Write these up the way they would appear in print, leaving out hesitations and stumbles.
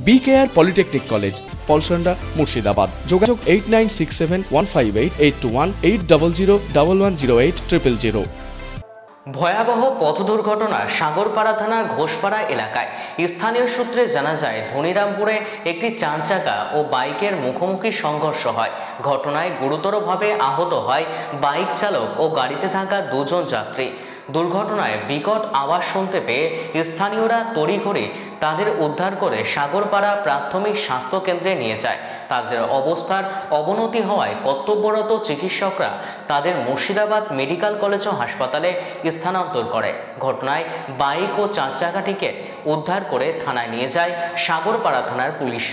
BKR polytechnic college, Palsanda, Murshidabad. যোগাযোগ 8967158821 80011108 000। ভয়াবহ পথ দুর্ঘটনা সাগরপাড়া থানার ঘোষপাড়া এলাকায়। স্থানীয় সূত্রে জানা যায়, ধনিরামপুরে একটি 4 চাকা ও বাইকের মুখোমুখি সংঘর্ষ হয়। ঘটনায় গুরুতরভাবে আহত হয় বাইক চালক ও গাড়িতে থাকা 2 জন যাত্রী। দুর্ঘটনায় বিকট আওয়াজ শুনতে পেয়ে স্থানীয়রা তড়িঘড়ি তাদের উদ্ধার করে সাগরপাড়া প্রাথমিক স্বাস্থ্য কেন্দ্রে নিয়ে যায়। তাদের অবস্থার অবনতি হওয়ায় কর্তব্যরত চিকিৎসকরা তাদের মুর্শিদাবাদ মেডিকেল কলেজ ও হাসপাতালে স্থানান্তর করে। ঘটনায় বাইক ও 4 চাকাটিকে উদ্ধার করে থানায় নিয়ে যায় সাগরপাড়া থানার পুলিশ।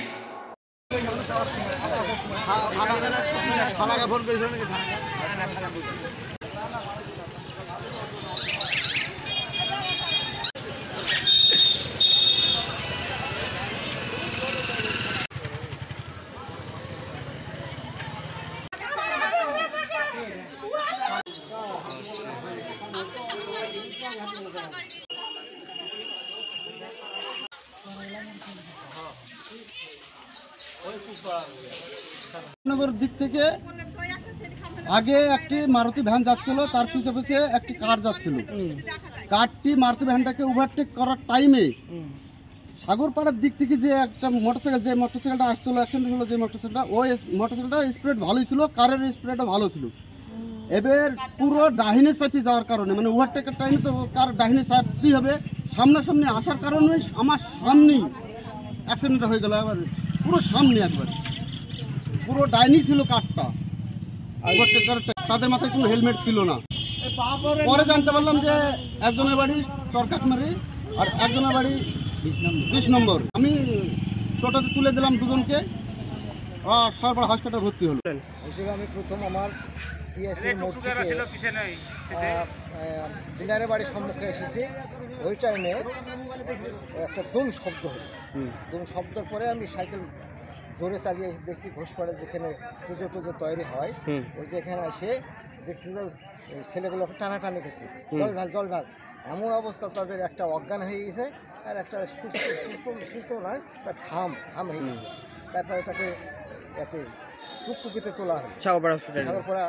নগর দিক থেকে আগে একটি মারুতি ভ্যান যাচ্ছিল, তার পিছে পিছে একটি কার যাচ্ছিল। কারটি মারুতি ভ্যানটাকে ওভারটেক করার টাইমে সাগরপাড়ার দিক থেকে যে একটা মোটরসাইকেলটা আসছিল, অ্যাক্সিডেন্ট হলো যে মোটরসাইকেলটা স্পিড ভালোই ছিল, কারের স্পিডটা ভালো ছিল। এবার পুরো ডাহিনে চাপি যাওয়ার কারণে, মানে ওভারটেকের টাইমে তো কার ডাহিনে চাপি হবে, সামনাসামনি আসার কারণে আমার সামনেই অ্যাক্সিডেন্টটা হয়ে গেল। এবার পুরো সামনে একবার পুরো ডাইনি ছিল কারটা, তাদের মাথায় কোনো হেলমেট ছিল না। পরে জানতে পারলাম যে একজনের বাড়ি চরকাকমারি আর একজনের বাড়ি 20 নম্বর। আমি টোটোতে তুলে দিলাম 2 জনকে, সাগরপাড়া হসপিটালে ভর্তি হলো। আমি প্রথম আমার পিএসসির মোড় থেকে ডিলারের বাড়ির সম্মুখে এসেছি। ওই টাইমে একটা দুম শব্দ হলো। দুম শব্দের পরে আমি সাইকেল জোরে চালিয়ে এসে দেখছি ঘোষপাড়া যেখানে পুজো টুজো তৈরি হয়, ওই যেখানে এসে দেখছি যে ছেলেগুলোকে টানাটানি গেছে, জল ঢাল। এমন অবস্থা তাদের একটা অজ্ঞান হয়ে গেছে আর একটা সুস্থ নয়, তার ঘাম হয়ে গেছে। তারপরে তাকে এতে টুকটুকিতে তোলা হয় সাগরপাড়া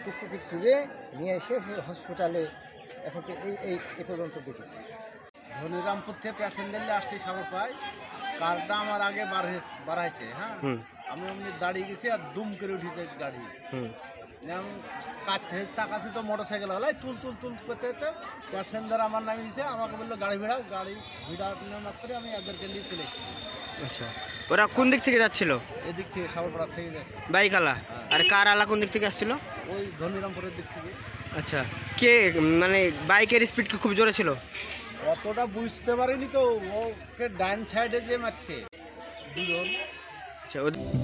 টুকটুকি তুলে নিয়ে এসে হসপিটালে এখন তো এই পর্যন্ত দেখেছি। ধনিরামপুর থেকে প্যাসেঞ্জার নিয়ে আসছি সাগরপাড়ায়, কারটা আমার আগে বাড়াইছে। হ্যাঁ, আমি এমনি দাঁড়িয়ে গেছি আর দুম করে উঠেছে গাড়ি। কাজ থেকে তাকাছি তো মোটরসাইকেল হলাই তুল করতে প্যাসেঞ্জার আমার নামে দিয়েছে, আমাকে বললো গাড়ি ভিড়াও। গাড়ি ভিড়ানোর মাত্রই আমি এদেরকে নিয়ে চলে এসেছি। আচ্ছা, ওরা কোন দিক থেকে যাচ্ছিল? এদিক থেকে সাগরপাড়া থেকে যাচ্ছে বাইক আলা। আর কার আলা কোন দিক থেকে আসছিল? ওই ধনিরামপুরের দিক থেকে। আচ্ছা, কে মানে বাইকের স্পিড কি খুব জোরে ছিল? অতটা বুঝতে পারিনি তো, ওকে ডান সাইডে যে মারছে 2 জন।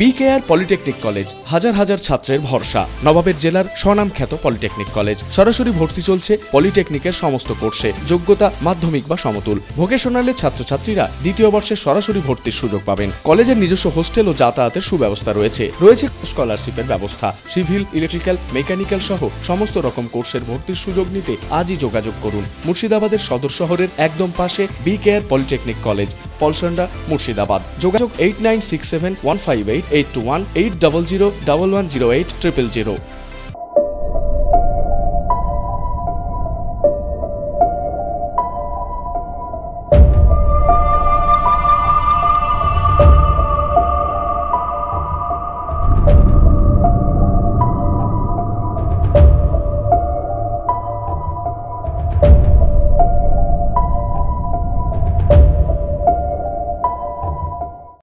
BKR পলিটেকনিক কলেজ, হাজার হাজার ছাত্রের ভরসা। নবাবের জেলার স্বনামখ্যাত পলিটেকনিক কলেজ। সরাসরি ভর্তি চলছে পলিটেকনিকের সমস্ত কোর্সে। যোগ্যতা মাধ্যমিক বা সমতুল। ভোকেশনালের ছাত্রছাত্রীরা 2য় বর্ষে সরাসরি ভর্তির সুযোগ পাবেন। কলেজের নিজস্ব হোস্টেল ও যাতায়াতের সুব্যবস্থা রয়েছে। স্কলারশিপের ব্যবস্থা। সিভিল, ইলেকট্রিক্যাল, মেকানিক্যাল সহ সমস্ত রকম কোর্সের ভর্তির সুযোগ নিতে আজই যোগাযোগ করুন। মুর্শিদাবাদের সদর শহরের একদম পাশে BKR polytechnic college, Palsanda, Murshidabad. যোগাযোগ 8967158821 80011008 000।